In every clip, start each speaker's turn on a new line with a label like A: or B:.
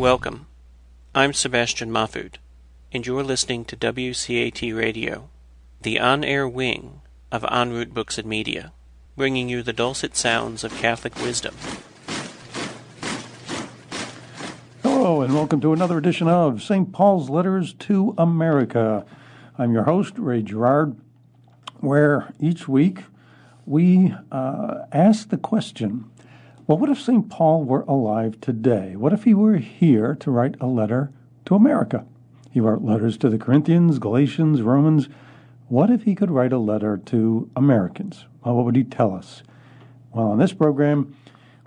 A: Welcome. I'm Sebastian Mahfood, and you're listening to WCAT Radio, the on-air wing of En Route Books and Media, bringing you the dulcet sounds of Catholic wisdom.
B: Hello, and welcome to another edition of St. Paul's Letters to America. I'm your host, Ray Gerard, where each week we ask the question, well, what if St. Paul were alive today? What if he were here to write a letter to America? He wrote letters to the Corinthians, Galatians, Romans. What if he could write a letter to Americans? Well, what would he tell us? Well, on this program,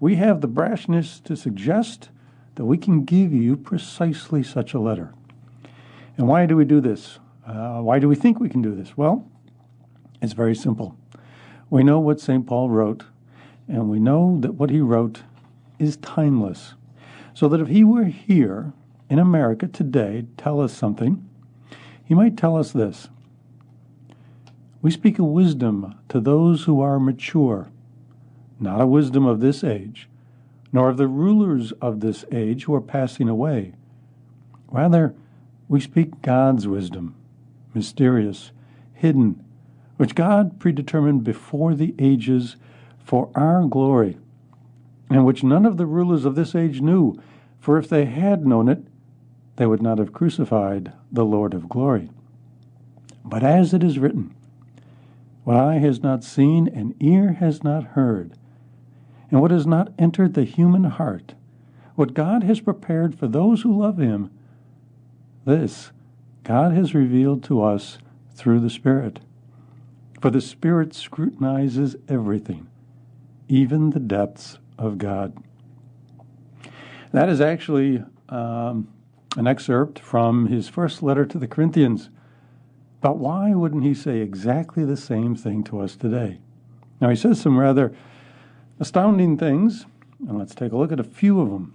B: we have the brashness to suggest that we can give you precisely such a letter. And why do we do this? Why do we think we can do this? Well, it's very simple. We know what St. Paul wrote, and we know that what he wrote is timeless. So that if he were here in America today to tell us something, he might tell us this. We speak a wisdom to those who are mature, not a wisdom of this age, nor of the rulers of this age who are passing away. Rather, we speak God's wisdom, mysterious, hidden, which God predetermined before the ages for our glory, and which none of the rulers of this age knew, for if they had known it, they would not have crucified the Lord of glory. But as it is written, what eye has not seen and ear has not heard, and what has not entered the human heart, what God has prepared for those who love him, this God has revealed to us through the Spirit. For the Spirit scrutinizes everything, even the depths of God. That is actually an excerpt from his first letter to the Corinthians. But why wouldn't he say exactly the same thing to us today? Now, he says some rather astounding things, and let's take a look at a few of them.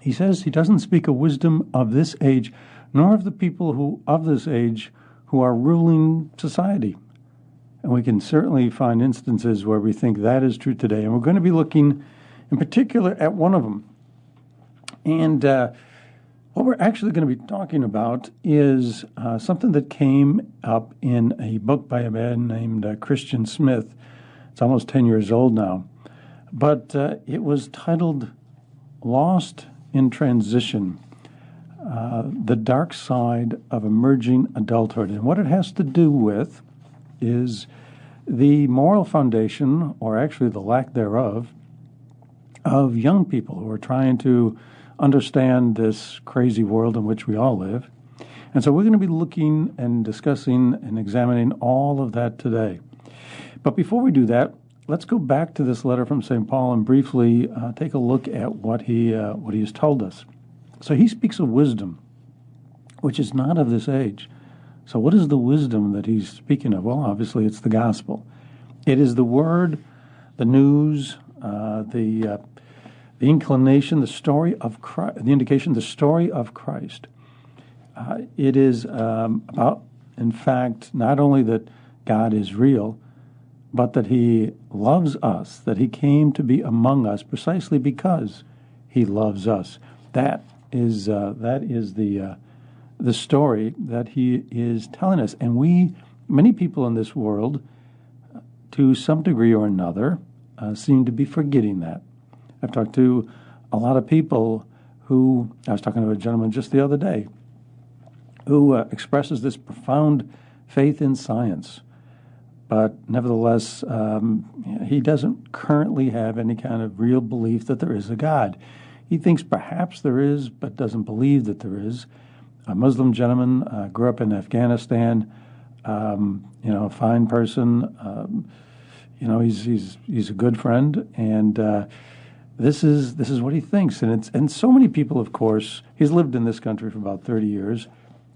B: He says he doesn't speak of wisdom of this age, nor of the people who of this age who are ruling society. And we can certainly find instances where we think that is true today. And we're going to be looking in particular at one of them. And what we're actually going to be talking about is something that came up in a book by a man named Christian Smith. It's almost 10 years old now. But it was titled Lost in Transition, The Dark Side of Emerging Adulthood. And what it has to do with is the moral foundation, or actually the lack thereof, of young people who are trying to understand this crazy world in which we all live. And so we're going to be looking and discussing and examining all of that today. But before we do that, let's go back to this letter from St. Paul and briefly take a look at what he has told us. So he speaks of wisdom, which is not of this age. So what is the wisdom that he's speaking of? Well, obviously it's the gospel. It is the word, the news, the inclination, the story of Christ, the indication, the story of Christ. It is about, in fact, not only that God is real, but that he loves us, that he came to be among us precisely because he loves us. That is the story that he is telling us. And many people in this world, to some degree or another, seem to be forgetting that. I've talked to a lot of people I was talking to a gentleman just the other day, who expresses this profound faith in science. But nevertheless, he doesn't currently have any kind of real belief that there is a God. He thinks perhaps there is, but doesn't believe that there is. A Muslim gentleman, grew up in Afghanistan, a fine person. He's a good friend, and this is what he thinks. And so many people, of course, he's lived in this country for about 30 years,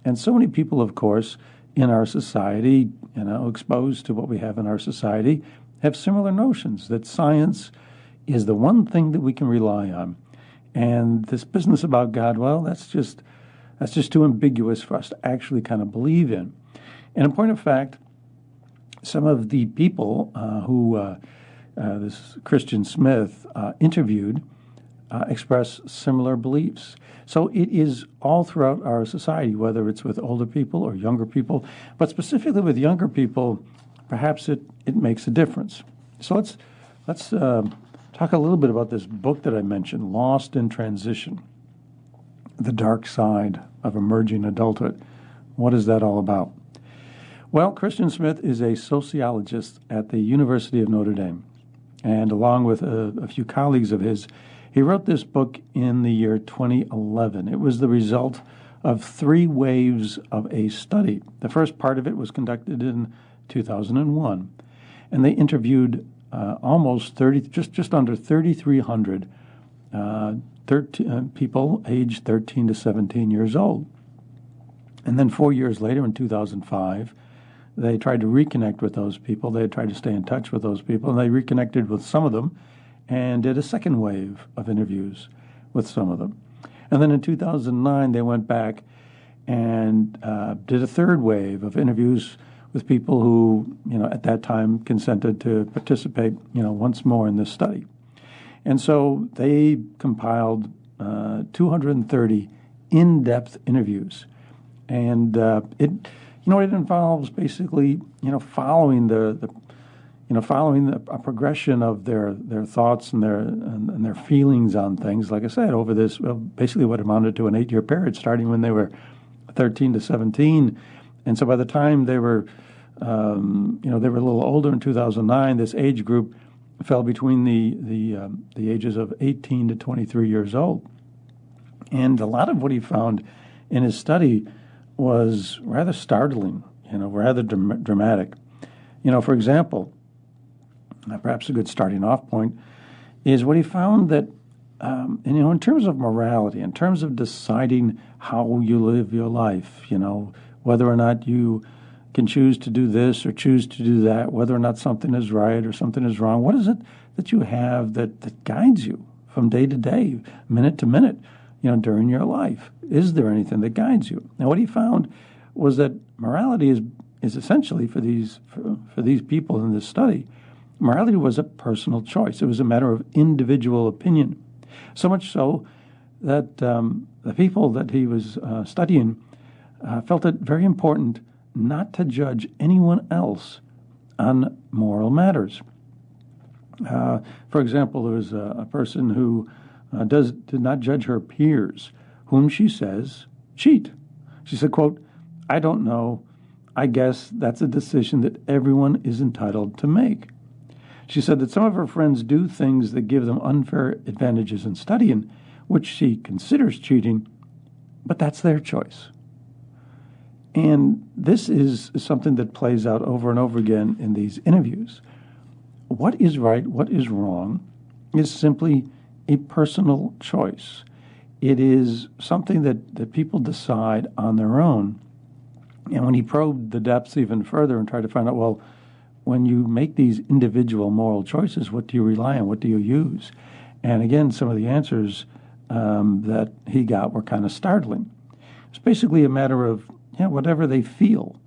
B: and so many people, of course, in our society, exposed to what we have in our society, have similar notions that science is the one thing that we can rely on. And this business about God, well, that's just too ambiguous for us to actually kind of believe in. And in point of fact, some of the people who this Christian Smith interviewed express similar beliefs. So it is all throughout our society, whether it's with older people or younger people, but specifically with younger people, perhaps it makes a difference. So let's talk a little bit about this book that I mentioned, Lost in Transition, The Dark Side of Emerging Adulthood. What is that all about? Well, Christian Smith is a sociologist at the University of Notre Dame, and along with a few colleagues of his, he wrote this book in the year 2011. It was the result of 3 waves of a study. The first part of it was conducted in 2001, and they interviewed just under 3,300 people aged 13 to 17 years old. And then 4 years later, in 2005, they tried to reconnect with those people. They tried to stay in touch with those people, and they reconnected with some of them and did a second wave of interviews with some of them. And then in 2009, they went back and did a third wave of interviews with people who, at that time consented to participate, once more in this study. And so they compiled 230 in-depth interviews. And it involves basically, following a progression of their thoughts and their feelings on things. Like I said, over this, basically what amounted to an 8-year period, starting when they were 13 to 17, and so by the time they were, they were a little older in 2009. This age group fell between the ages of 18 to 23 years old, and a lot of what he found in his study was rather startling, rather dramatic. For example, perhaps a good starting off point is what he found that, in terms of morality, in terms of deciding how you live your life, whether or not you can choose to do this or choose to do that, whether or not something is right or something is wrong, what is it that you have that guides you from day to day, minute to minute, during your life? Is there anything that guides you? Now, what he found was that morality is essentially for these people in this study, morality was a personal choice. It was a matter of individual opinion. So much so that the people that he was studying felt it very important not to judge anyone else on moral matters. For example, there was a person who did not judge her peers, whom she says cheat. She said, quote, "I don't know. I guess that's a decision that everyone is entitled to make." She said that some of her friends do things that give them unfair advantages in studying, which she considers cheating, but that's their choice. And this is something that plays out over and over again in these interviews. What is right, what is wrong, is simply a personal choice. It is something that people decide on their own. And when he probed the depths even further and tried to find out, well, when you make these individual moral choices, what do you rely on? What do you use? And again, some of the answers that he got were kind of startling. It's basically a matter of whatever they feel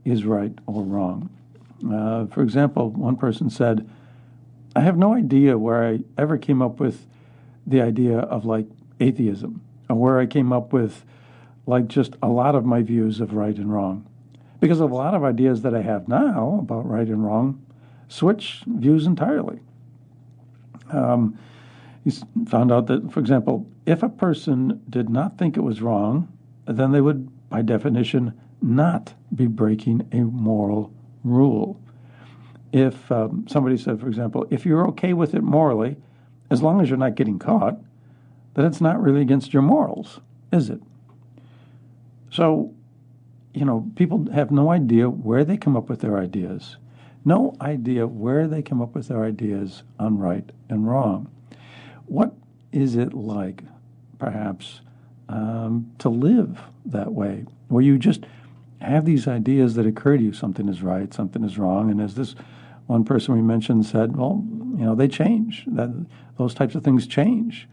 B: is right or wrong. For example, one person said, "I have no idea where I ever came up with the idea of atheism, or where I came up with just a lot of my views of right and wrong. Because a lot of ideas that I have now about right and wrong switch views entirely." He's found out that, for example, if a person did not think it was wrong, then they would, by definition, not be breaking a moral rule. If somebody said, for example, if you're okay with it morally, as long as you're not getting caught, then it's not really against your morals, is it? So, people have no idea where they come up with their ideas, no idea where they come up with their ideas on right and wrong. What is it like, perhaps, to live that way, where you just have these ideas that occur to you, something is right, something is wrong, and as this one person we mentioned said, well, they change. Those types of things change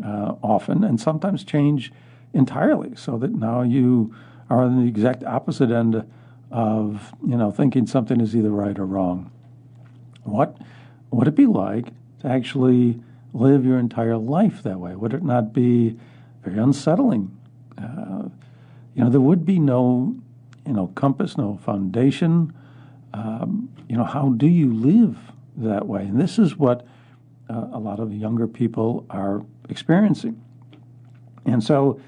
B: often, and sometimes change entirely, so that now you are on the exact opposite end of, thinking something is either right or wrong. What would it be like to actually live your entire life that way? Would it not be very unsettling? There would be no, compass, no foundation. How do you live that way? And this is what a lot of younger people are experiencing. And so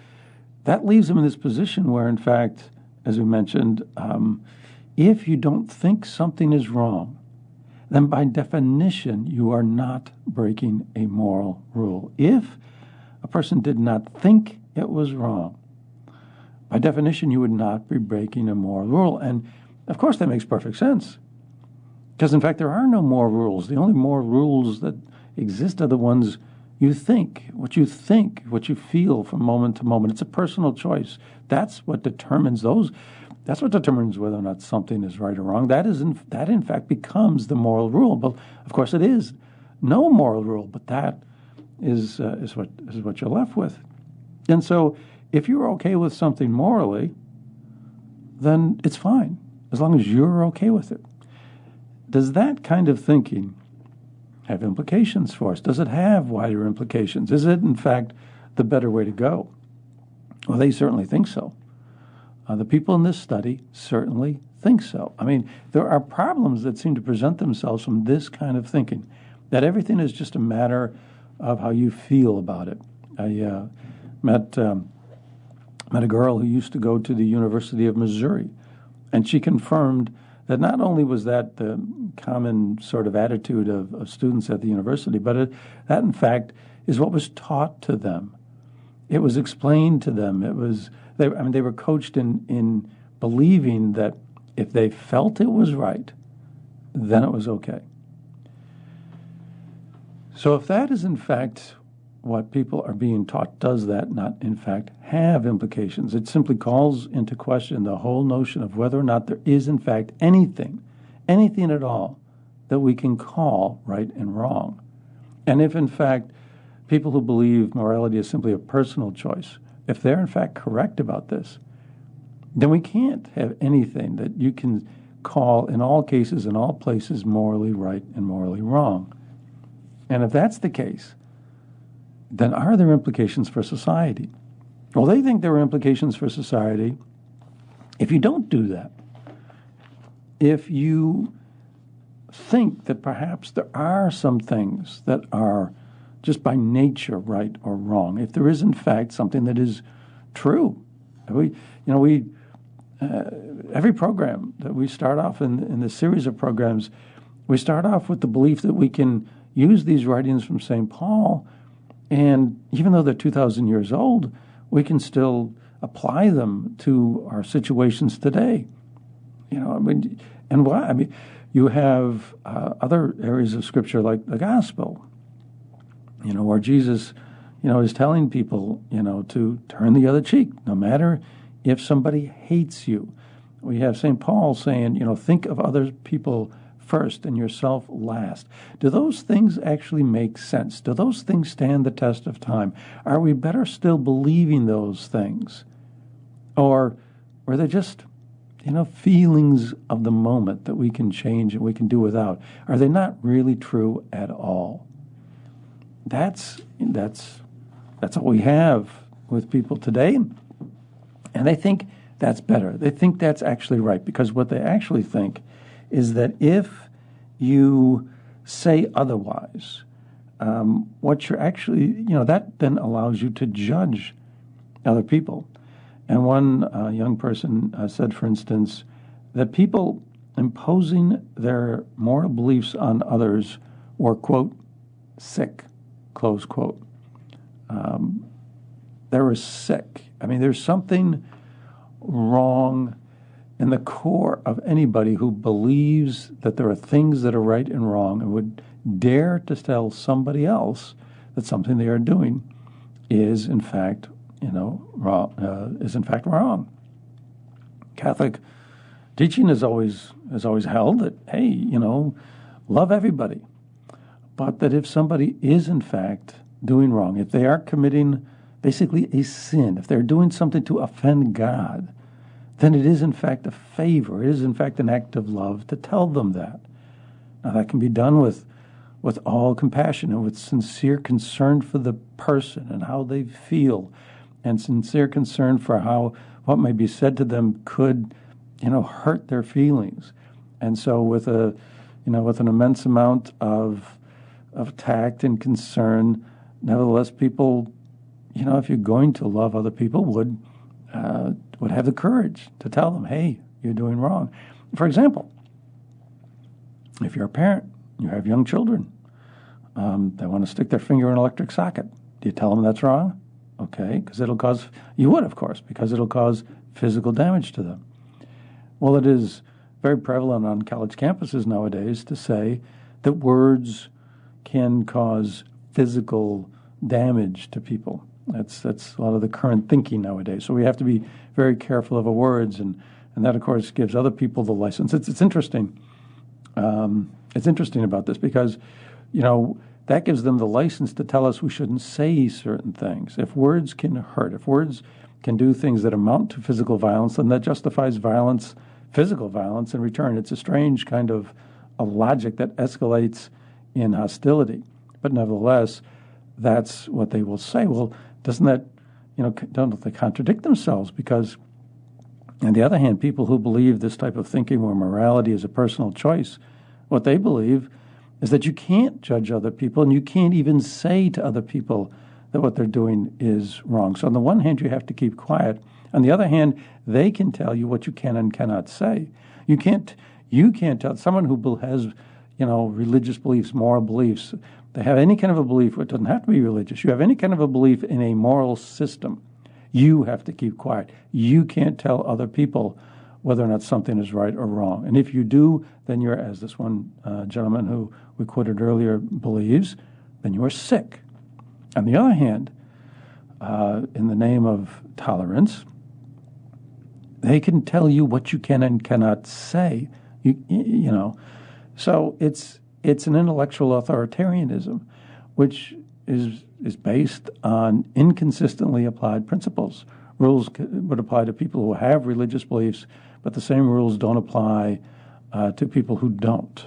B: that leaves them in this position where, in fact, as we mentioned, if you don't think something is wrong, then by definition, you are not breaking a moral rule. If a person did not think it was wrong, by definition, you would not be breaking a moral rule. And, of course, that makes perfect sense. Because, in fact, there are no moral rules. The only moral rules that exist are the ones you think, what you feel from moment to moment. It's a personal choice. That's what determines those. That's what determines whether or not something is right or wrong. That in fact becomes the moral rule. But of course, it is no moral rule. But that is what you're left with. And so, if you're okay with something morally, then it's fine as long as you're okay with it. Does that kind of thinking have implications for us? Does it have wider implications? Is it, in fact, the better way to go? Well, they certainly think so. The people in this study certainly think so. I mean, there are problems that seem to present themselves from this kind of thinking, that everything is just a matter of how you feel about it. I met a girl who used to go to the University of Missouri, and she confirmed that not only was that the common sort of attitude of students at the university, but that, in fact, is what was taught to them. It was explained to them. They were coached in believing that if they felt it was right, then it was okay. So if that is, in fact, what people are being taught, does that not, in fact, have implications? It simply calls into question the whole notion of whether or not there is, in fact, anything at all that we can call right and wrong. And if, in fact, people who believe morality is simply a personal choice, if they're, in fact, correct about this, then we can't have anything that you can call, in all cases, in all places, morally right and morally wrong. And if that's the case, then are there implications for society? Well, they think there are implications for society if you don't do that. If you think that perhaps there are some things that are just by nature right or wrong, if there is in fact something that is true. Every program that we start off in this series of programs, we start off with the belief that we can use these writings from St. Paul, and even though they're 2,000 years old, we can still apply them to our situations today. And why? You have other areas of Scripture like the Gospel, where Jesus, is telling people, to turn the other cheek, no matter if somebody hates you. We have St. Paul saying, think of other people first and yourself last. Do those things actually make sense? Do those things stand the test of time? Are we better still believing those things? Or are they just, feelings of the moment that we can change and we can do without? Are they not really true at all? That's what we have with people today. And they think that's better. They think that's actually right, because what they actually think is that if you say otherwise, what you're actually, that then allows you to judge other people. And one young person said, for instance, that people imposing their moral beliefs on others were, quote, sick, close quote. They were sick. There's something wrong in the core of anybody who believes that there are things that are right and wrong and would dare to tell somebody else that something they are doing is in fact, wrong. Catholic teaching has always held that, hey, love everybody, but that if somebody is in fact doing wrong, if they are committing basically a sin, if they're doing something to offend God, then it is in fact a favor. It is in fact an act of love to tell them that. Now that can be done with with all compassion and with sincere concern for the person and how they feel, and sincere concern for how what may be said to them could, hurt their feelings. And so with with an immense amount of tact and concern, nevertheless, people, if you're going to love other people, would have the courage to tell them, hey, you're doing wrong. For example, if you're a parent, you have young children, they want to stick their finger in an electric socket. Do you tell them that's wrong? Okay, because you would, of course, because it'll cause physical damage to them. Well, it is very prevalent on college campuses nowadays to say that words can cause physical damage to people. That's a lot of the current thinking nowadays. So we have to be very careful of our words, and that, of course, gives other people the license. It's interesting. It's interesting about this because, that gives them the license to tell us we shouldn't say certain things. If words can hurt, if words can do things that amount to physical violence, then that justifies violence, physical violence in return. It's a strange kind of a logic that escalates in hostility. But nevertheless, that's what they will say. Well, doesn't that, don't they contradict themselves? Because, on the other hand, people who believe this type of thinking where morality is a personal choice, what they believe is that you can't judge other people and you can't even say to other people that what they're doing is wrong. So on the one hand, you have to keep quiet. On the other hand, they can tell you what you can and cannot say. You can't tell someone who has, religious beliefs, moral beliefs. They have any kind of a belief. It doesn't have to be religious. You have any kind of a belief in a moral system. You have to keep quiet. You can't tell other people whether or not something is right or wrong. And if you do, then you're, as this one gentleman who we quoted earlier believes, then you are sick. On the other hand, in the name of tolerance, they can tell you what you can and cannot say. So it's an intellectual authoritarianism, which is based on inconsistently applied principles. Rules would apply to people who have religious beliefs, but the same rules don't apply to people who don't.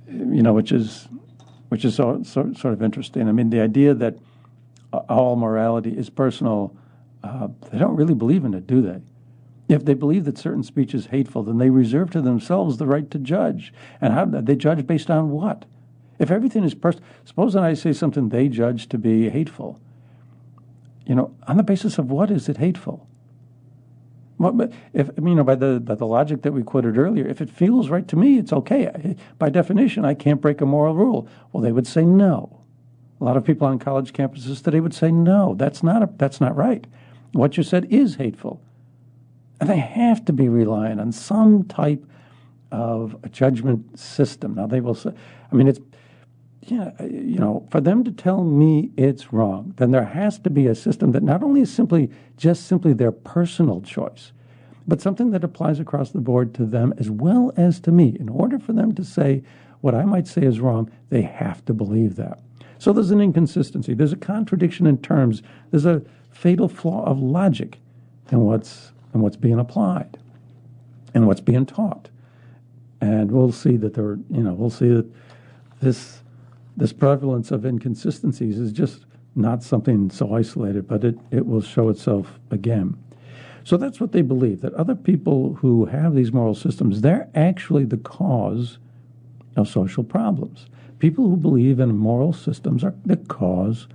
B: Which is sort of interesting. I mean, the idea that all morality is personal, they don't really believe in it, do they? If they believe that certain speech is hateful, then they reserve to themselves the right to judge. And how they judge based on what? If everything is personal, suppose that I say something they judge to be hateful. On the basis of what is it hateful? Well, but by the logic that we quoted earlier, if it feels right to me, it's okay. By definition, I can't break a moral rule. Well, they would say no. A lot of people on college campuses today would say no. That's not right. What you said is hateful, and they have to be relying on some type of a judgment system. Now they will say, for them to tell me it's wrong, then there has to be a system that not only is simply their personal choice, but something that applies across the board to them as well as to me. In order for them to say what I might say is wrong, they have to believe that. So there's an inconsistency. There's a contradiction in terms. There's a fatal flaw of logic in what's being applied and what's being taught. And we'll see that this prevalence of inconsistencies is just not something so isolated, but it will show itself again. So that's what they believe, that other people who have these moral systems, they're actually the cause of social problems. People who believe in moral systems are the cause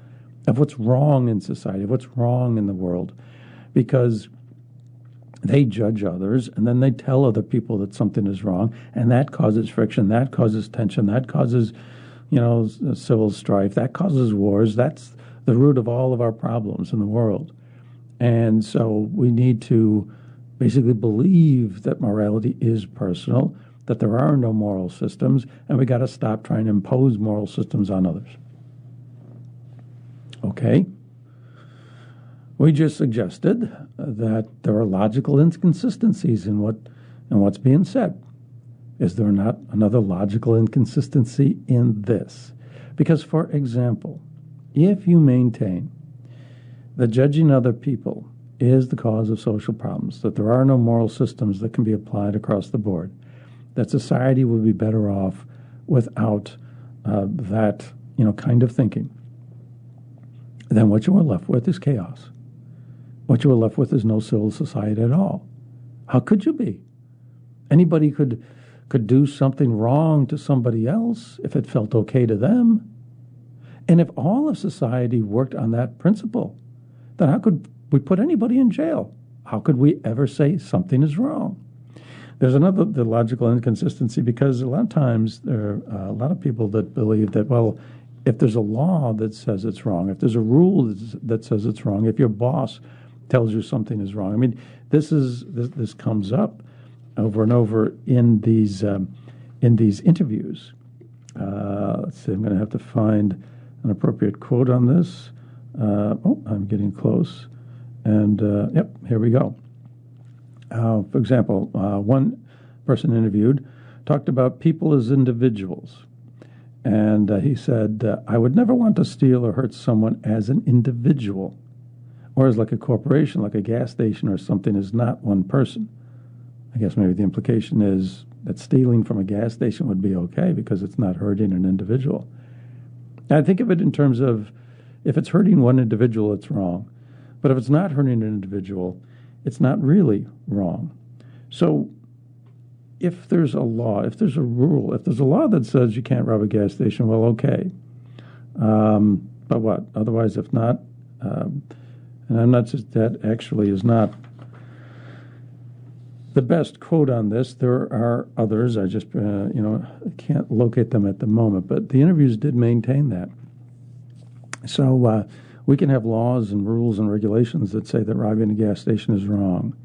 B: of what's wrong in society, what's wrong in the world, because they judge others and then they tell other people that something is wrong, and that causes friction, that causes tension, that causes civil strife, that causes wars. That's the root of all of our problems in the world. And so we need to basically believe that morality is personal, that there are no moral systems, and we got to stop trying to impose moral systems on others. Okay? We just suggested that there are logical inconsistencies in what's being said. Is there not another logical inconsistency in this? Because, for example, if you maintain that judging other people is the cause of social problems, that there are no moral systems that can be applied across the board, that society would be better off without that kind of thinking, then what you are left with is chaos. What you are left with is no civil society at all. How could you be? Anybody could do something wrong to somebody else if it felt okay to them. And if all of society worked on that principle, then how could we put anybody in jail? How could we ever say something is wrong? There's the logical inconsistency, because a lot of times there are a lot of people that believe that, well, if there's a law that says it's wrong, if there's a rule that says it's wrong, if your boss tells you something is wrong. I mean, this comes up over and over in these interviews. Let's see, I'm going to have to find an appropriate quote on this. I'm getting close. And, yep, here we go. For example, one person interviewed talked about people as individuals. And he said, I would never want to steal or hurt someone as an individual. Or as like a corporation, like a gas station or something, is not one person. I guess maybe the implication is that stealing from a gas station would be okay because it's not hurting an individual. I think of it in terms of, if it's hurting one individual, it's wrong. But if it's not hurting an individual, it's not really wrong. So if there's a law, if there's a rule, if there's a law that says you can't rob a gas station, well, okay. But what? Otherwise, if not, and I'm not just, that actually is not the best quote on this. There are others. I just, can't locate them at the moment. But the interviews did maintain that. So we can have laws and rules and regulations that say that robbing a gas station is wrong.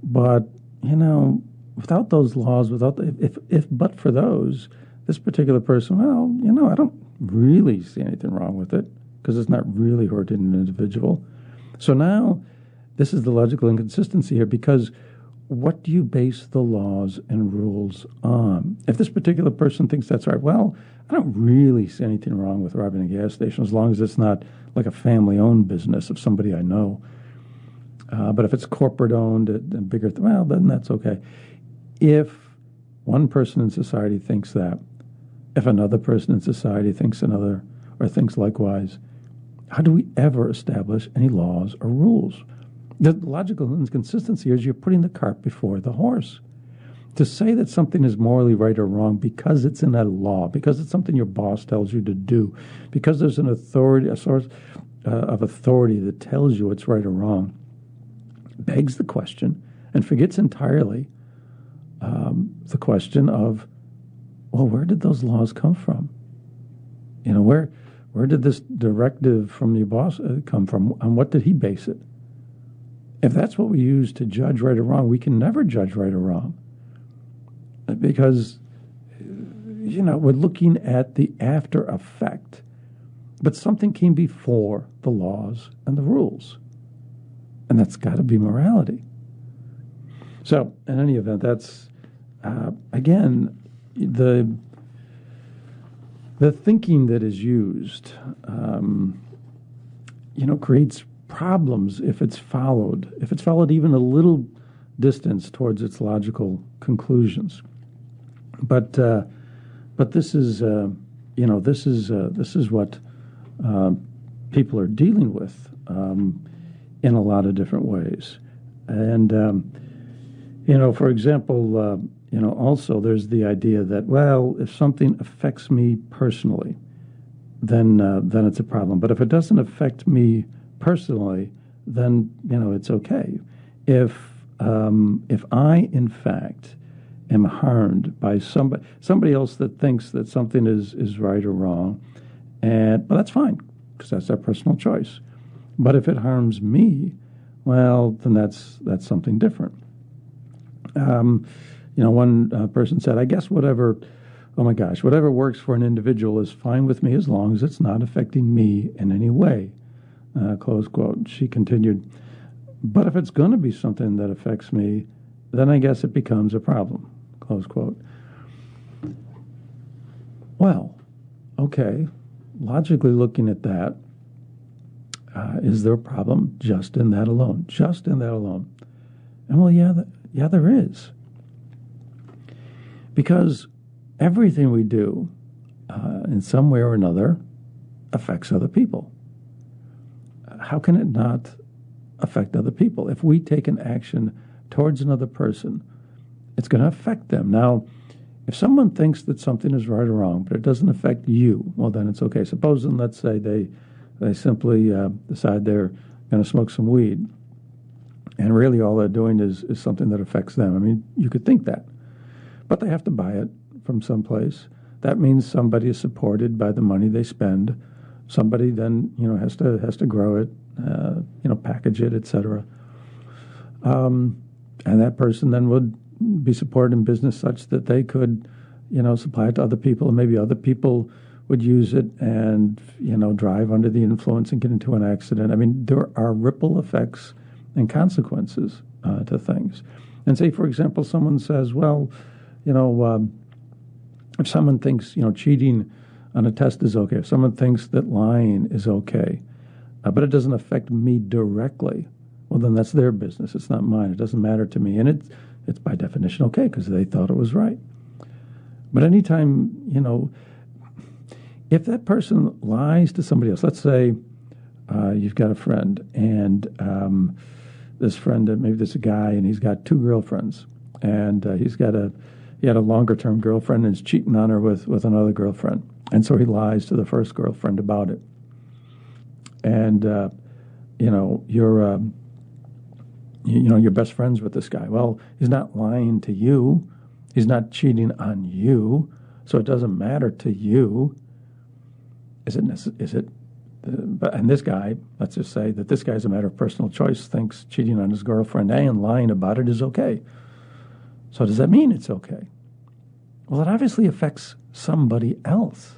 B: But, without those laws, but for those, this particular person, well, I don't really see anything wrong with it because it's not really hurting an individual. So now this is the logical inconsistency here, because what do you base the laws and rules on? If this particular person thinks that's right, well, I don't really see anything wrong with robbing a gas station as long as it's not like a family-owned business of somebody I know. But if it's corporate-owned and bigger, well, then that's okay. If one person in society thinks that, if another person in society thinks another or thinks likewise, how do we ever establish any laws or rules? The logical inconsistency is you're putting the cart before the horse. To say that something is morally right or wrong because it's in a law, because it's something your boss tells you to do, because there's an authority, a source of authority that tells you it's right or wrong, begs the question and forgets entirely the question of, well, where did those laws come from? Where did this directive from your boss come from? On what did he base it? If that's what we use to judge right or wrong, we can never judge right or wrong. Because, we're looking at the after effect. But something came before the laws and the rules. And that's got to be morality. So, in any event, that's, again, the thinking that is used, creates problems if it's followed even a little distance towards its logical conclusions. But this is what people are dealing with in a lot of different ways. And for example, also there's the idea that, well, if something affects me personally, then it's a problem. But if it doesn't affect me personally, then it's okay. If I in fact am harmed by somebody else that thinks that something is right or wrong, but that's fine because that's their personal choice. But if it harms me, well, then that's something different. One person said, I guess whatever works for an individual is fine with me as long as it's not affecting me in any way. Close quote. She continued, but if it's going to be something that affects me, then I guess it becomes a problem. Close quote. Well, okay, logically looking at that, is there a problem just in that alone? Just in that alone? And well, yeah, there is. Because everything we do in some way or another affects other people. How can it not affect other people? If we take an action towards another person, it's going to affect them. Now, if someone thinks that something is right or wrong, but it doesn't affect you, well, then it's okay. Supposing, let's say, they simply decide they're going to smoke some weed, and really all they're doing is something that affects them. I mean, you could think that. But they have to buy it from someplace. That means somebody is supported by the money they spend. Somebody then, has to grow it, package it, etc. And that person then would be supported in business such that they could, supply it to other people, and maybe other people would use it and, drive under the influence and get into an accident. I mean, there are ripple effects and consequences to things. And say, for example, someone says, well, if someone thinks, cheating on a test is okay, if someone thinks that lying is okay, but it doesn't affect me directly, well, then that's their business. It's not mine. It doesn't matter to me. And it's by definition okay because they thought it was right. But anytime, if that person lies to somebody else, let's say you've got a friend, and this friend, maybe there's a guy, and he's got two girlfriends, and he had a longer-term girlfriend and is cheating on her with another girlfriend. And so he lies to the first girlfriend about it. And, you're best friends with this guy. Well, he's not lying to you. He's not cheating on you. So it doesn't matter to you. And this guy, let's just say that this guy, as a matter of personal choice, thinks cheating on his girlfriend and lying about it is okay. So does that mean it's okay? Well, it obviously affects somebody else.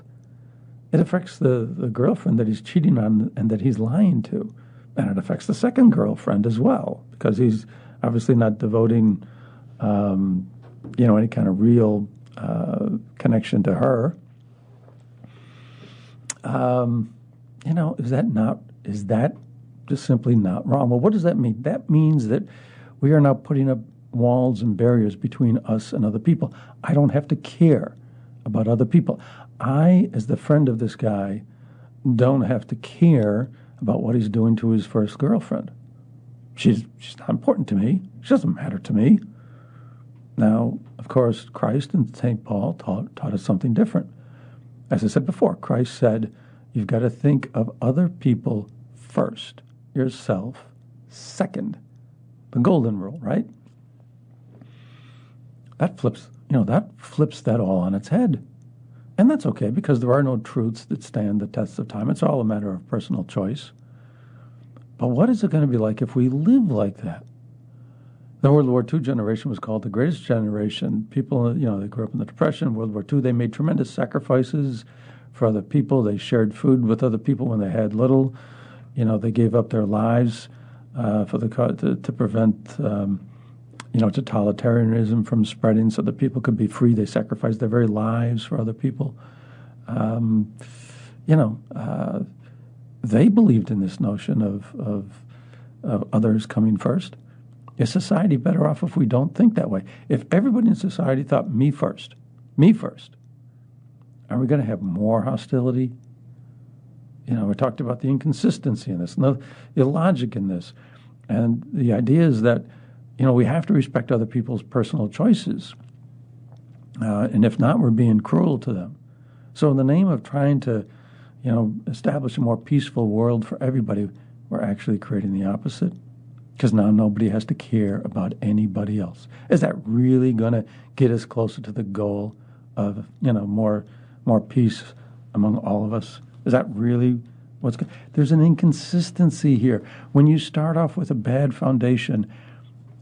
B: It affects the girlfriend that he's cheating on and that he's lying to. And it affects the second girlfriend as well, because he's obviously not devoting, any kind of real connection to her. Is that just simply not wrong? Well, what does that mean? That means that we are now putting up walls and barriers between us and other people. I don't have to care about other people. I, as the friend of this guy, don't have to care about what he's doing to his first girlfriend. She's not important to me. She doesn't matter to me. Now, of course, Christ and St. Paul taught us something different. As I said before, Christ said, you've got to think of other people first, yourself second. The golden rule, right? That flips that all on its head. And that's okay, because there are no truths that stand the test of time. It's all a matter of personal choice. But what is it going to be like if we live like that? The World War II generation was called the greatest generation. People, they grew up in the Depression, World War II. They made tremendous sacrifices for other people. They shared food with other people when they had little. They gave up their lives to prevent totalitarianism from spreading so that people could be free. They sacrificed their very lives for other people. They believed in this notion of others coming first. Is society better off if we don't think that way? If everybody in society thought me first, are we going to have more hostility? We talked about the inconsistency in this, the illogic in this. And the idea is that we have to respect other people's personal choices. And if not, we're being cruel to them. So in the name of trying to, establish a more peaceful world for everybody, we're actually creating the opposite. Because now nobody has to care about anybody else. Is that really going to get us closer to the goal of, more peace among all of us? Is that really what's going? There's an inconsistency here. When you start off with a bad foundation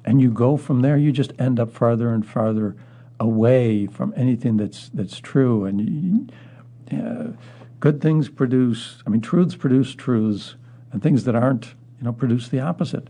B: and you go from there, you just end up farther and farther away from anything that's true. And good things truths produce truths, and things that aren't, produce the opposite.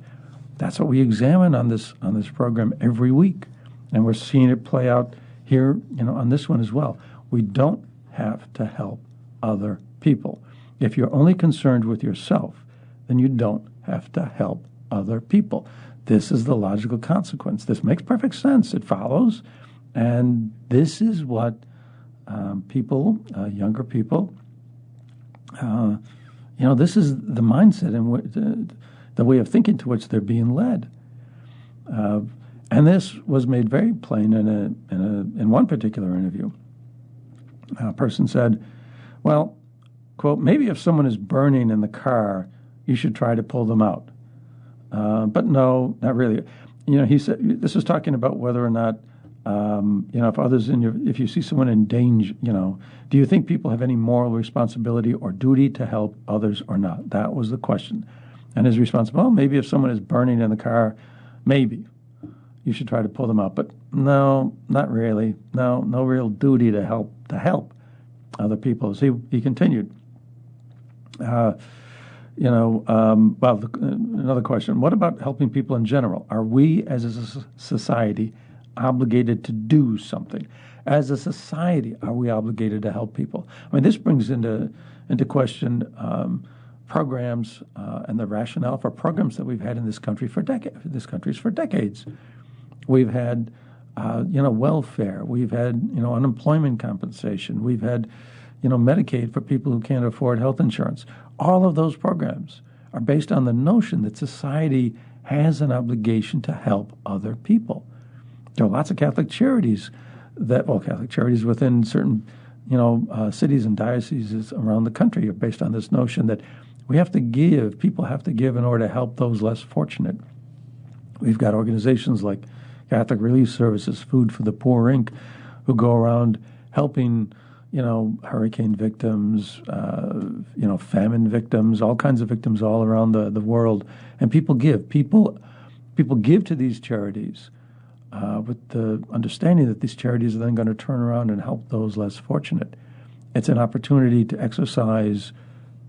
B: That's what we examine on this program every week, and we're seeing it play out here, on this one as well. We don't have to help other people. If you're only concerned with yourself, then you don't have to help other people. This is the logical consequence. This makes perfect sense. It follows, and this is what people, younger people, this is the mindset and the way of thinking to which they're being led. And this was made very plain in one particular interview. A person said, well, quote, maybe if someone is burning in the car, you should try to pull them out. But no, not really. He said, this is talking about whether or not, if others if you see someone in danger, do you think people have any moral responsibility or duty to help others or not? That was the question. And his response, well, maybe if someone is burning in the car, maybe you should try to pull them out. But no, not really. No real duty to help other people. So he continued. Another question. What about helping people in general? Are we as a society obligated to do something? As a society, are we obligated to help people? I mean, this brings into question programs and the rationale for programs that we've had in this country for decades. We've had, welfare. We've had, unemployment compensation. We've had, Medicaid for people who can't afford health insurance. All of those programs are based on the notion that society has an obligation to help other people. There are lots of Catholic charities within certain, cities and dioceses around the country are based on this notion that people have to give in order to help those less fortunate. We've got organizations like Catholic Relief Services, Food for the Poor, Inc., who go around helping, hurricane victims, famine victims, all kinds of victims all around the world. And people give. People give to these charities with the understanding that these charities are then going to turn around and help those less fortunate. It's an opportunity to exercise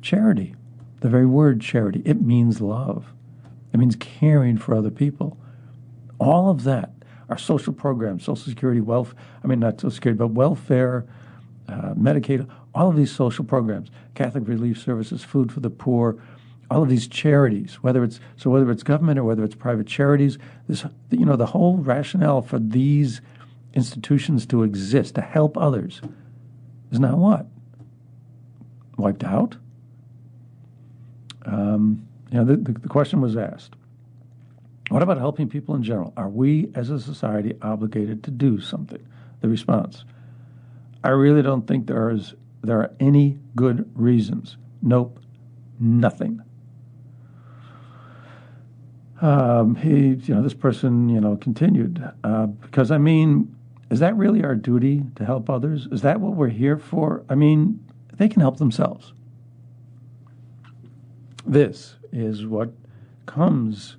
B: charity. The very word charity, it means love. It means caring for other people. All of that, our social programs, Social Security, not Social Security, but welfare, Medicaid, all of these social programs, Catholic Relief Services, Food for the Poor, all of these charities, whether it's government or whether it's private charities, the whole rationale for these institutions to exist, to help others, is now what? Wiped out? The question was asked, what about helping people in general? Are we as a society obligated to do something? The response, I really don't think there are any good reasons. Nope, nothing. This person, continued, because, is that really our duty to help others? Is that what we're here for? They can help themselves. This is what comes.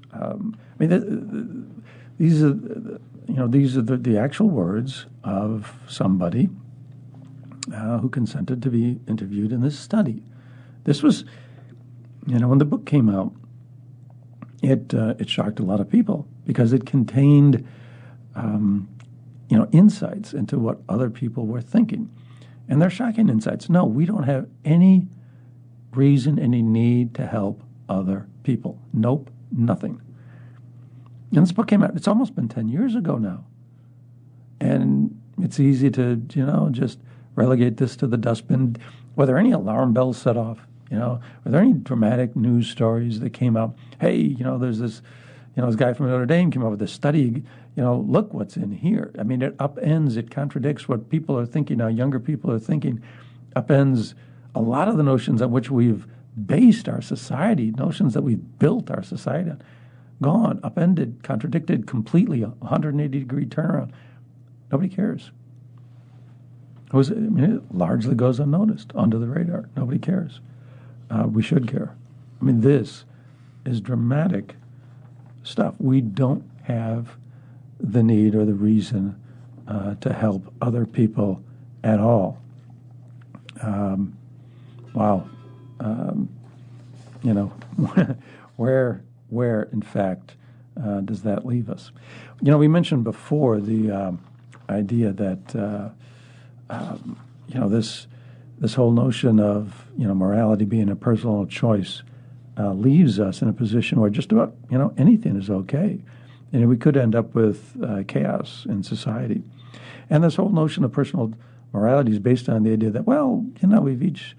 B: These are the actual words of somebody who consented to be interviewed in this study. This was, when the book came out, it shocked a lot of people because it contained, insights into what other people were thinking, and they're shocking insights. No, we don't have any reason, any need to help other people. Nope, nothing. And this book came out, it's almost been 10 years ago now. And it's easy to, just relegate this to the dustbin. Were there any alarm bells set off? Were there any dramatic news stories that came out? Hey, there's this, this guy from Notre Dame came up with this study, look what's in here. It upends, it contradicts what people are thinking now, younger people are thinking, upends a lot of the notions on which we've based our society, notions that we've built our society on. Gone, upended, contradicted completely, 180-degree turnaround. Nobody cares. It largely goes unnoticed, under the radar. Nobody cares. We should care. This is dramatic stuff. We don't have the need or the reason to help other people at all. Wow. Where in fact does that leave us? We mentioned before the idea that this whole notion of morality being a personal choice leaves us in a position where just about anything is okay, and we could end up with chaos in society. And this whole notion of personal morality is based on the idea that, well, we've each,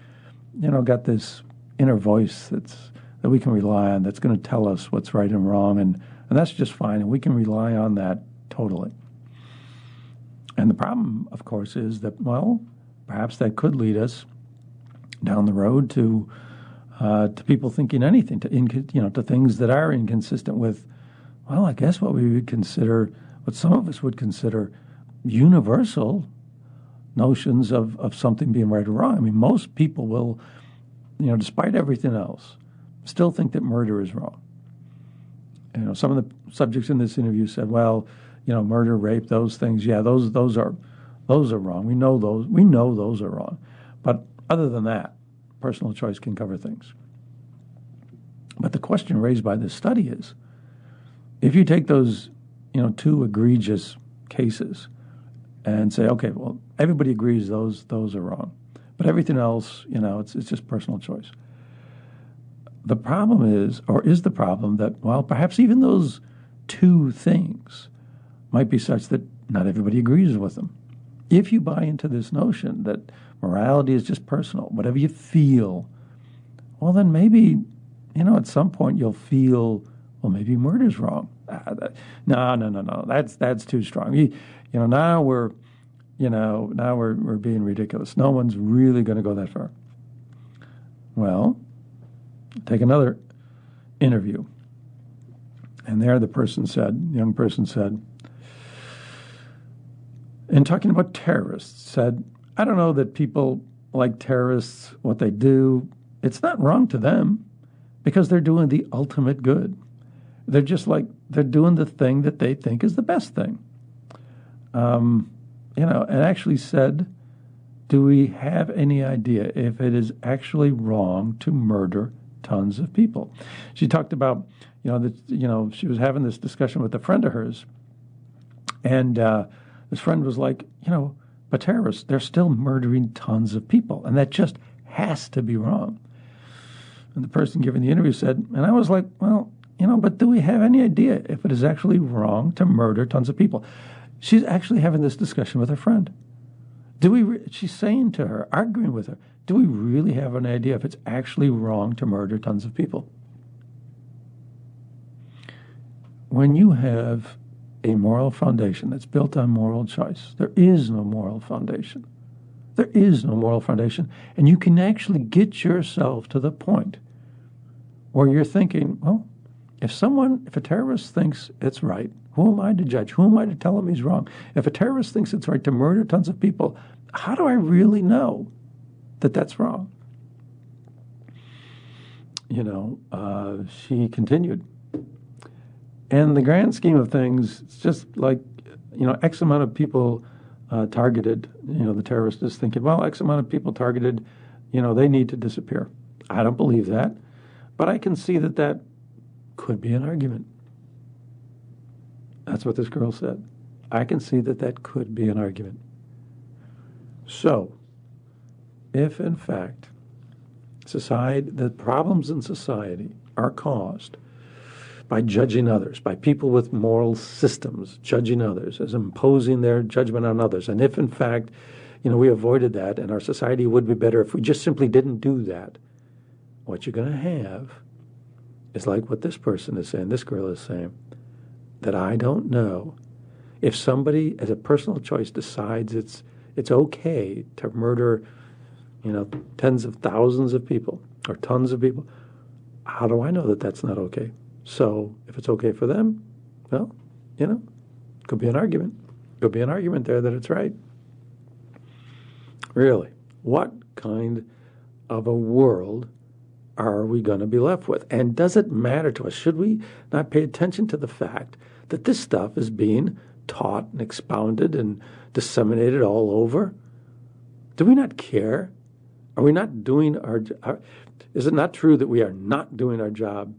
B: got this inner voice that we can rely on, that's going to tell us what's right and wrong, and that's just fine, and we can rely on that totally. And the problem, of course, is that, well, perhaps that could lead us down the road to people thinking anything, to things that are inconsistent with, well, I guess what some of us would consider universal notions of something being right or wrong. I mean, most people will, despite everything else, still think that murder is wrong. Some of the subjects in this interview said, well, murder, rape, those things, yeah, those are wrong. We know those are wrong. But other than that, personal choice can cover things. But the question raised by this study is, if you take those, two egregious cases and say, okay, well, everybody agrees those are wrong, but everything else, it's just personal choice. The problem is the problem that, well, perhaps even those two things might be such that not everybody agrees with them. If you buy into this notion that morality is just personal, whatever you feel, well, then maybe, at some point you'll feel, well, maybe murder's wrong. No, that's too strong. Now we're being ridiculous. No one's really going to go that far. Well, take another interview. And there the young person said, in talking about terrorists, said, I don't know that people like terrorists, what they do, it's not wrong to them because they're doing the ultimate good. They're they're doing the thing that they think is the best thing. And actually said, do we have any idea if it is actually wrong to murder tons of people? She talked about, she was having this discussion with a friend of hers, and this friend was like, but terrorists, they're still murdering tons of people, and that just has to be wrong. And the person giving the interview said, and I was like, well, but do we have any idea if it is actually wrong to murder tons of people? She's actually having this discussion with her friend. She's saying to her, arguing with her, do we really have an idea if it's actually wrong to murder tons of people? When you have a moral foundation that's built on moral choice, there is no moral foundation. There is no moral foundation. And you can actually get yourself to the point where you're thinking, well, if a terrorist thinks it's right, who am I to judge? Who am I to tell him he's wrong? If a terrorist thinks it's right to murder tons of people, how do I really know that that's wrong? She continued. In the grand scheme of things, it's just like, X amount of people targeted, the terrorist is thinking, well, X amount of people targeted, they need to disappear. I don't believe that, but I can see that could be an argument. That's what this girl said. I can see that could be an argument. So, if in fact the problems in society are caused by judging others, by people with moral systems judging others, as imposing their judgment on others, and if in fact, we avoided that and our society would be better if we just simply didn't do that, what you're going to have is like what this person is saying, this girl is saying, that I don't know if somebody, as a personal choice, decides it's okay to murder, tens of thousands of people or tons of people. How do I know that that's not okay? So if it's okay for them, well, could be an argument. Could be an argument there that it's right. Really, what kind of a world are we going to be left with? And does it matter to us? Should we not pay attention to the fact that this stuff is being taught and expounded and disseminated all over? Do we not care? Are we not doing is it not true that we are not doing our job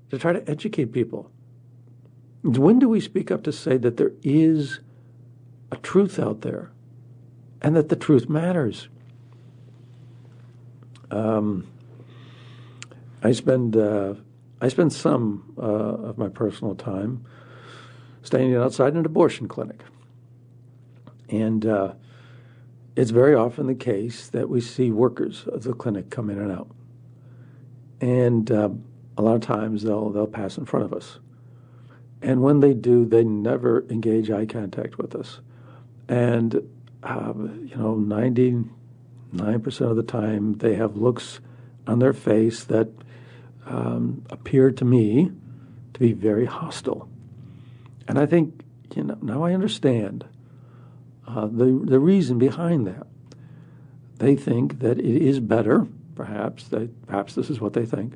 B: to try to educate people? When do we speak up to say that there is a truth out there and that the truth matters? I spend some of my personal time standing outside an abortion clinic, and it's very often the case that we see workers of the clinic come in and out. And a lot of times they'll pass in front of us. And when they do, they never engage eye contact with us. And, 99% of the time they have looks on their face that appear to me to be very hostile. And I think, now I understand the reason behind that. They think that it is better, perhaps this is what they think,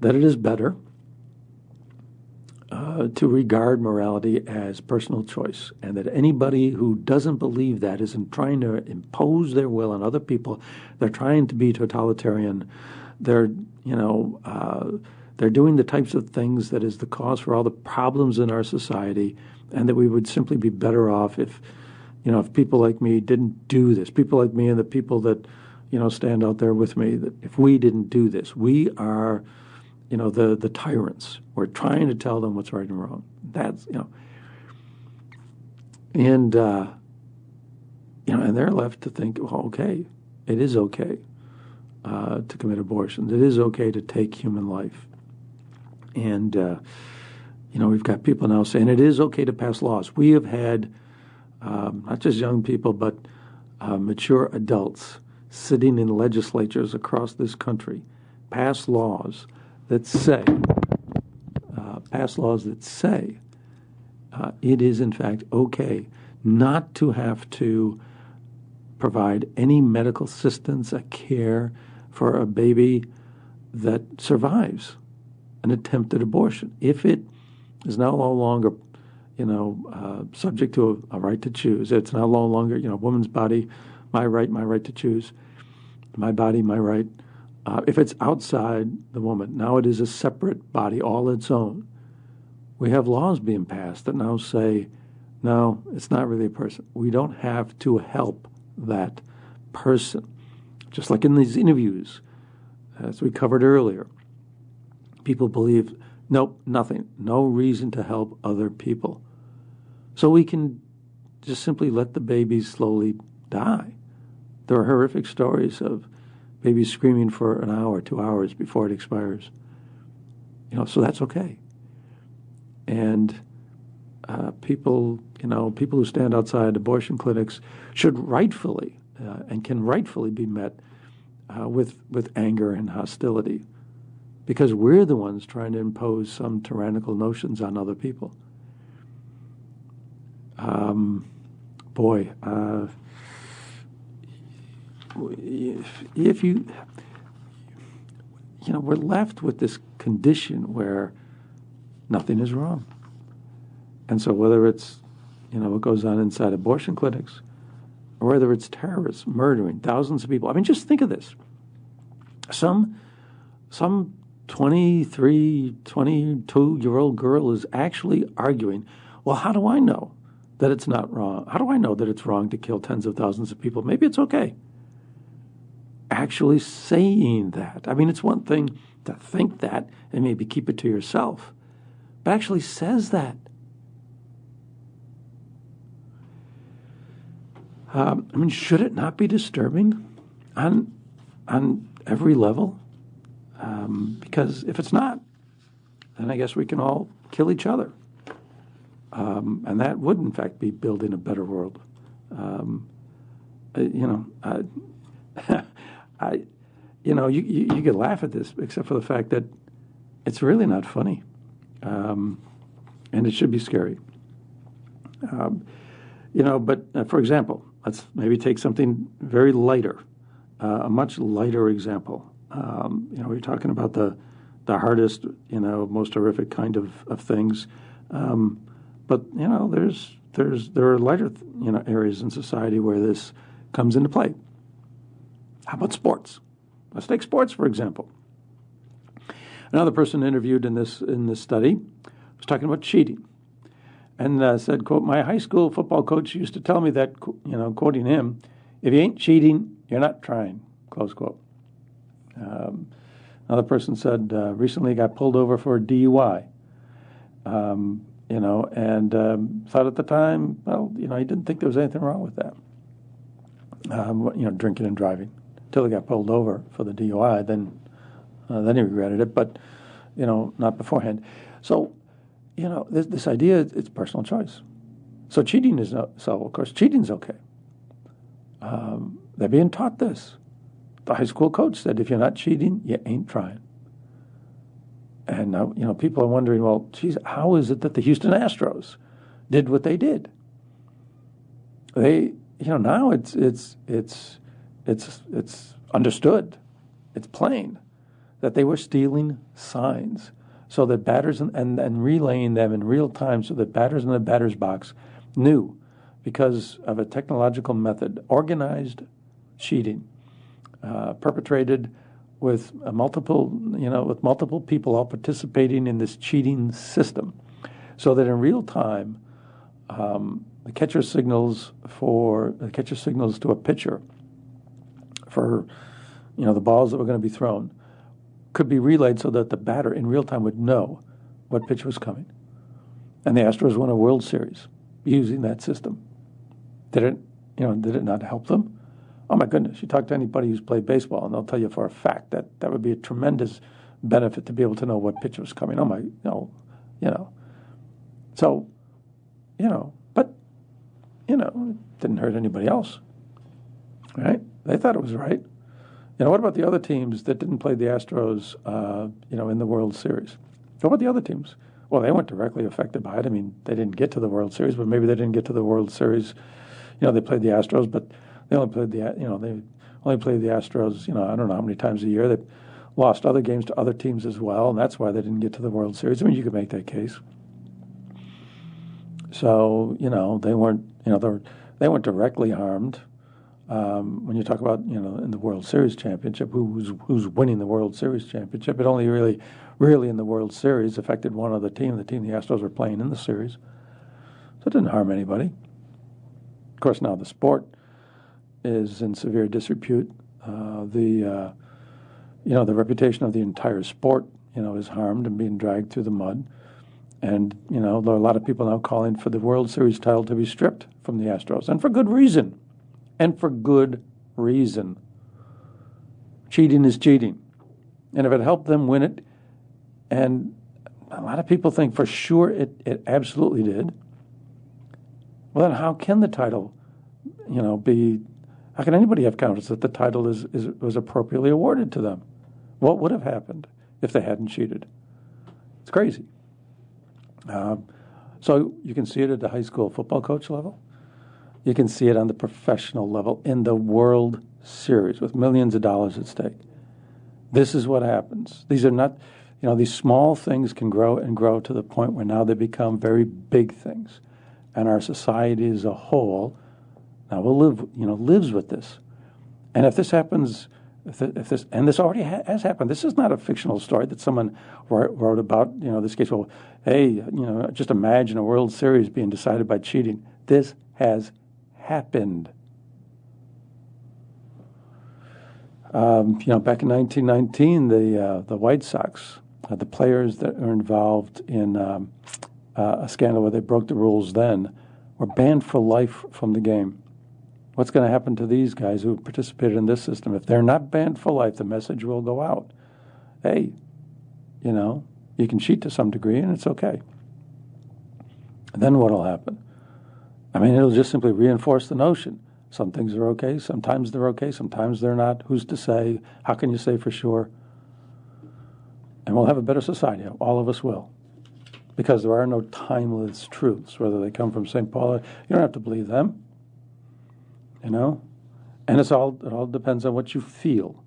B: that it is better to regard morality as personal choice, and that anybody who doesn't believe that is trying to impose their will on other people. They're trying to be totalitarian. They're doing the types of things that is the cause for all the problems in our society, and that we would simply be better off if people like me didn't do this. People like me and the people that stand out there with me, that if we didn't do this, we are the tyrants. We're trying to tell them what's right and wrong. That's, and they're left to think, well, okay, it is okay to commit abortions. It is okay to take human life. And, we've got people now saying it is okay to pass laws. We have had not just young people, but mature adults sitting in legislatures across this country pass laws that say it is in fact okay not to have to provide any medical assistance, a care for a baby that survives an attempted abortion. If it is no longer, subject to a right to choose, it's no longer, woman's body, my right to choose, my body, my right. If it's outside the woman, now it is a separate body, all its own. We have laws being passed that now say, no, it's not really a person. We don't have to help that person. Just like in these interviews, as we covered earlier, people believe, nope, nothing, no reason to help other people. So we can just simply let the baby slowly die. There are horrific stories of babies screaming for an hour, 2 hours before it expires. So that's okay. And people who stand outside abortion clinics should rightfully and can rightfully be met with anger and hostility, because we're the ones trying to impose some tyrannical notions on other people. If we're left with this condition where nothing is wrong. And so whether it's, what goes on inside abortion clinics, or whether it's terrorists murdering thousands of people. I mean, just think of this. Some 23, 22-year-old girl is actually arguing, well, how do I know that it's not wrong? How do I know that it's wrong to kill tens of thousands of people? Maybe it's okay. Actually saying that. I mean, it's one thing to think that and maybe keep it to yourself, but actually says that. Should it not be disturbing on every level? Because if it's not, then I guess we can all kill each other. And that would, in fact, be building a better world. You could laugh at this, except for the fact that it's really not funny, and it should be scary. But for example, let's maybe take something very lighter, a much lighter example. We're talking about the hardest, most horrific kind of things, but there are lighter, areas in society where this comes into play. How about sports? Let's take sports, for example. Another person interviewed in this study was talking about cheating, and said, quote, "My high school football coach used to tell me that, quoting him, if you ain't cheating, you're not trying," close quote. Another person said, recently got pulled over for a DUI, and thought at the time, well, he didn't think there was anything wrong with that. drinking and driving, until he got pulled over for the DUI. Then he regretted it, but not beforehand. So, this idea, it's personal choice. So cheating is not, so of course cheating's okay. They're being taught this. The high school coach said, if you're not cheating, you ain't trying. And now, people are wondering, well, geez, how is it that the Houston Astros did what they did? They, now it's understood, it's plain that they were stealing signs, so that batters and relaying them in real time, so that batters in the batter's box knew, because of a technological method, organized cheating, perpetrated with multiple people all participating in this cheating system, so that in real time, the catcher signals to a pitcher for the balls that were going to be thrown could be relayed, so that the batter in real time would know what pitch was coming. And the Astros won a World Series using that system. Did it not help them? Oh my goodness! You talk to anybody who's played baseball, and they'll tell you for a fact that would be a tremendous benefit to be able to know what pitch was coming. Oh my, So, but it didn't hurt anybody else, right? They thought it was right. What about the other teams that didn't play the Astros, in the World Series? What about the other teams? Well, they weren't directly affected by it. I mean, they didn't get to the World Series, but maybe they didn't get to the World Series. They played the Astros, but they only played the Astros. I don't know how many times a year. They lost other games to other teams as well, and that's why they didn't get to the World Series. I mean, you could make that case. So they weren't directly harmed. When you talk about in the World Series championship, who's winning the World Series championship, it only really in the World Series affected one other team, the Astros were playing in the series. So it didn't harm anybody. Of course, now the sport is in severe disrepute. The reputation of the entire sport, is harmed and being dragged through the mud. And, there are a lot of people now calling for the World Series title to be stripped from the Astros, and for good reason. Cheating is cheating. And if it helped them win it, and a lot of people think for sure it absolutely did, well, then how can the title, how can anybody have confidence that the title was appropriately awarded to them? What would have happened if they hadn't cheated? It's crazy. So you can see it at the high school football coach level. You can see it on the professional level in the World Series with millions of dollars at stake. This is what happens. These are not, these small things can grow and grow to the point where now they become very big things. And our society as a whole now lives with this. And if this happens, and this already has happened. This is not a fictional story that someone wrote about, this case. Well, hey, just imagine a World Series being decided by cheating. This has happened. Back in 1919, the White Sox, the players that were involved in a scandal where they broke the rules then, were banned for life from the game. What's going to happen to these guys who participated in this system? If they're not banned for life, the message will go out. Hey, you can cheat to some degree, and it's okay. And then what will happen? I mean, it'll just simply reinforce the notion. Some things are okay, sometimes they're okay, sometimes they're not. Who's to say? How can you say for sure? And we'll have a better society. All of us will. Because there are no timeless truths, whether they come from St. Paul. You don't have to believe them. And it all depends on what you feel.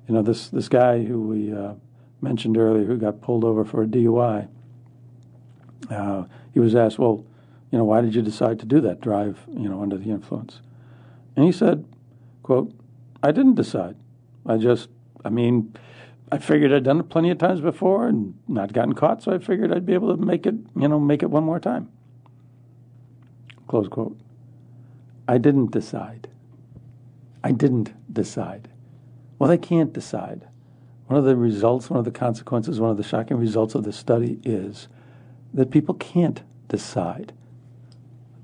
B: This guy who we mentioned earlier, who got pulled over for a DUI, he was asked, well, why did you decide to do that, drive, under the influence? And he said, quote, I didn't decide. I figured I'd done it plenty of times before and not gotten caught, so I figured I'd be able to make it one more time. Close quote. I didn't decide. Well, they can't decide. One of the consequences, one of the shocking results of this study is that people can't decide.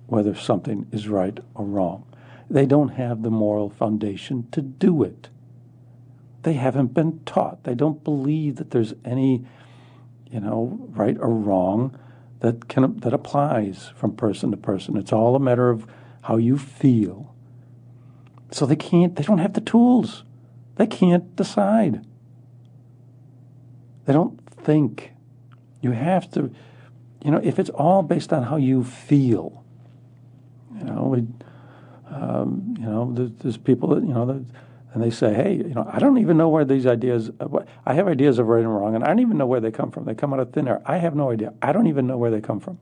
B: whether something is right or wrong. They don't have the moral foundation to do it. They haven't been taught. They don't believe that there's any, right or wrong that applies from person to person. It's all a matter of how you feel. So they don't have the tools. They can't decide. They don't think. You have to, if it's all based on how you feel, there's people that, and they say, hey, I don't even know where these ideas, I have ideas of right and wrong, and I don't even know where they come from. They come out of thin air. I have no idea. I don't even know where they come from.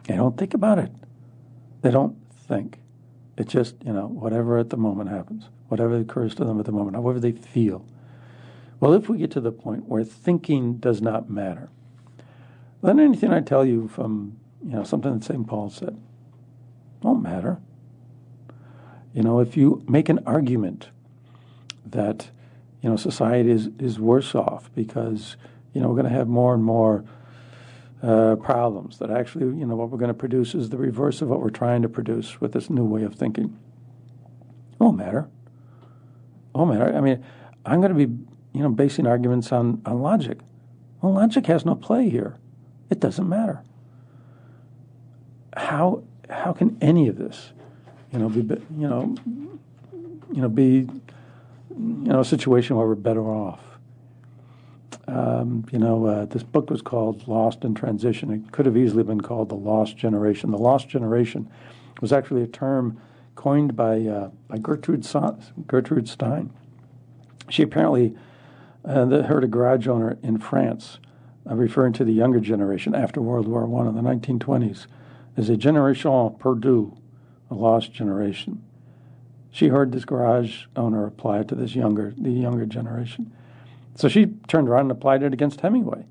B: They don't think about it. They don't think. It's just, whatever at the moment happens, whatever occurs to them at the moment, however they feel. Well, if we get to the point where thinking does not matter, then anything I tell you from, something that St. Paul said won't matter. If you make an argument that, society is worse off because, we're going to have more and more problems, that actually, what we're going to produce is the reverse of what we're trying to produce with this new way of thinking. It won't matter. I mean, I'm going to be, basing arguments on logic. Well, logic has no play here. It doesn't matter. How can any of this, be a situation where we're better off? This book was called Lost in Transition. It could have easily been called The Lost Generation. The Lost Generation was actually a term coined by Gertrude Stein. She apparently heard a garage owner in France referring to the younger generation after World War I in the 1920s as a generation perdue, a lost generation. She heard this garage owner apply it to the younger generation. So she turned around and applied it against Hemingway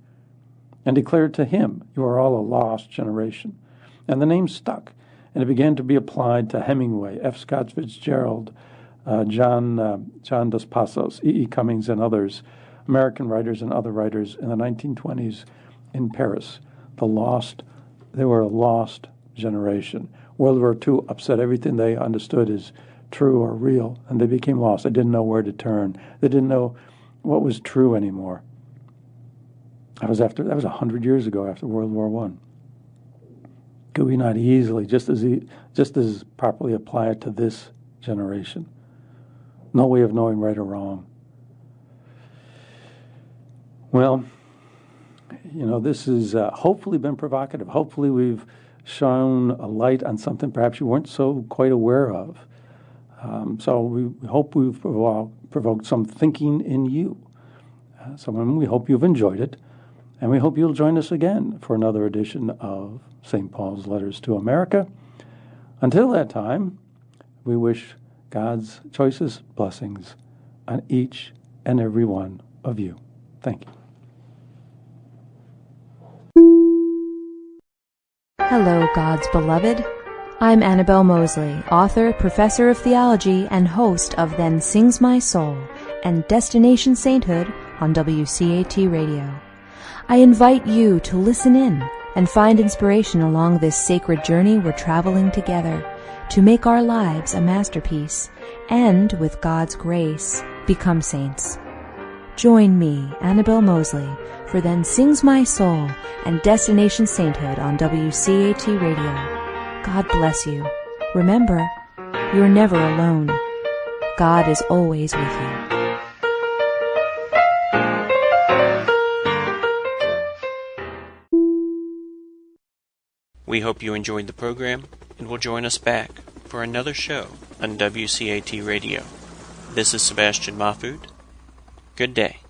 B: and declared to him, "You are all a lost generation." And the name stuck, and it began to be applied to Hemingway, F. Scott Fitzgerald, John Dos Passos, E. Cummings, and others, American writers and other writers in the 1920s in Paris. They were a lost generation. World War II upset everything they understood as true or real, and they became lost. They didn't know where to turn. They didn't know what was true anymore. That was 100 years ago, after World War I. Could we not easily, just as properly apply it to this generation? No way of knowing right or wrong. Well, this has hopefully been provocative. Hopefully we've shone a light on something perhaps you weren't so quite aware of. So we hope we've provoked some thinking in you. We hope you've enjoyed it, and we hope you'll join us again for another edition of St. Paul's Letters to America. Until that time, we wish God's choicest blessings on each and every one of you. Thank you.
C: Hello, God's beloved. I'm Annabelle Mosley, author, professor of theology, and host of Then Sings My Soul and Destination Sainthood on WCAT Radio. I invite you to listen in and find inspiration along this sacred journey we're traveling together to make our lives a masterpiece and, with God's grace, become saints. Join me, Annabelle Mosley, for Then Sings My Soul and Destination Sainthood on WCAT Radio. God bless you. Remember, you're never alone. God is always with you.
A: We hope you enjoyed the program and will join us back for another show on WCAT Radio. This is Sebastian Mahfood. Good day.